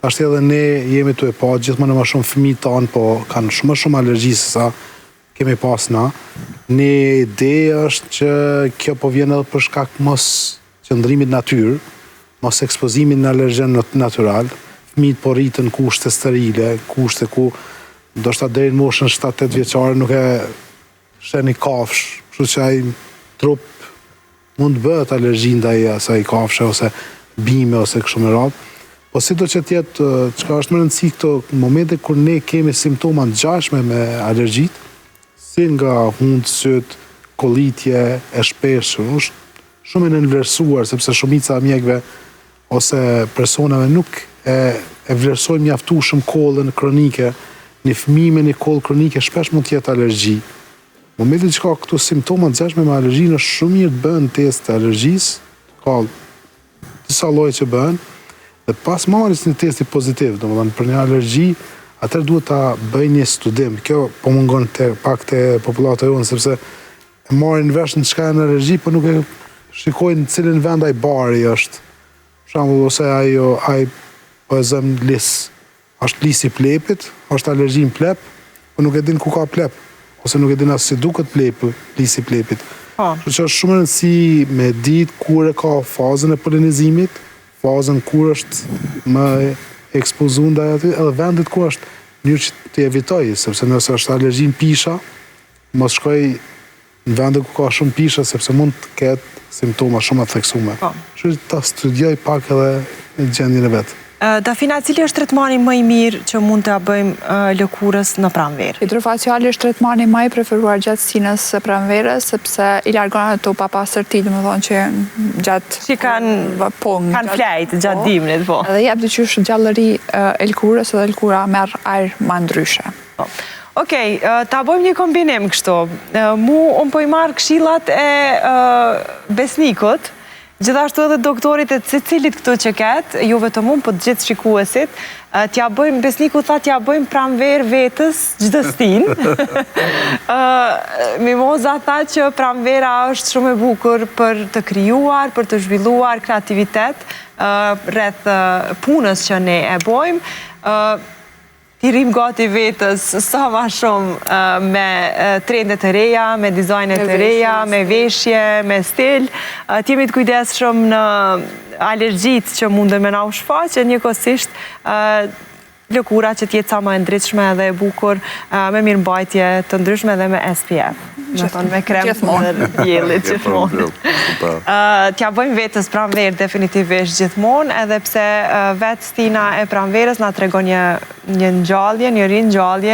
Ashtë edhe ne jemi të e pa gjithmonë më shumë fëmijë tanë, po kanë shumë alergji se sa kemi pas na. Një ide është që kjo po vjen edhe për shkak mos qëndrimit natyrë, mos ekspozimit në alergjen natyral. Fëmijët po rritën kushte sterile, kushte ku ndoshta deri në moshën 7-8 vjeçare nuk e sheni kafsh, kështu që ai trup mund të bëhet alergji ndaj asaj kafshe ose bime ose kështu me radhë. Po si do që tjetë, çka është më rëndësi këto momente kur ne kemi simptoma të ngjashme me alergjit, si nga hundë, syt, kollitje e shpeshur, është shumë e nënvlerësuar, sepse shumica e mjekëve ose personave nuk e vlerësojnë mjaftueshëm kollën kronike. Një fëmijë me një kollë kronike shpesh mund të jetë alergji. Në momentin që ka këto simptoma të ngjashme me alergjinë, është shumë mirë të bëhen test të alergjisë, ka disa lloje që bëhen. Dhe pas marrjes një testi pozitiv, domethënë për një alergji, atëherë duhet ta bëj një studim. Kjo po mungon pak te popullata jonë, sepse e marrin vesh në çka janë alergji, po nuk e shikojnë në cilin vend ai bari është. Për shembull, ose ai po e zëm lis. Është lisi i plepit, është alergji në plep, po nuk e din ku ka plep, ose nuk e din as si duket lisi i plepit. Kështu që është shumë rëndësi me ditë kur e ka fazën e polenizimit, fazën kur është më ekspozuar ndaj aty, edhe vendit ku është, mënyrë që të evitoj, sepse nëse është alergji në pisha, mos shkoj në vende ku ka shumë pisha, sepse mund të ketë simptoma shumë të theksuara. Kështu që ta studioj pak edhe në gjendjen e vet. Dafina, cili është tretmani më i mirë që mund të bëjmë lëkurës në pranverë? Hidrofaciali është tretmani më i preferuar gjatë sinës së pranverës, sepse i largon ato papastërti, domethënë që gjatë që kanë flajt gjatë dimrit, po. Dhe jep dyqysh gjallëri e lëkurës, edhe lëkura merr ajër më ndryshe. Okej, ta bëjmë një kombinim kështu. Unë po i marr këshillat e besnikut, gjithashtu edhe doktorit e cilit këtu që ketë, jo vetëm unë, po të gjithë shikuesit, besniku tha t'ja bëjmë pranverë vetës çdo stin. Mimoza tha që pranvera është shumë e bukur për të krijuar, për të zhvilluar kreativitet rreth punës që ne e bëjmë. Ti rrim gati vetës sa ma shumë me trendet të reja, me dizajnet të reja, me veshje, me stil. Ti jemi të kujdesshëm në alergjit që mundën me na u shfaqe, njëkohësisht lëkura që t'jetë sa ma e ndritshme dhe e bukur, me mirëmbajtje të ndryshme dhe me SPF. Me krem dhe diellit gjithmonë. T'ja bëjmë vetës pranverë definitivisht gjithmonë, edhe pse vetë stina e pranverës na tregon një ngjallje, një ringjallje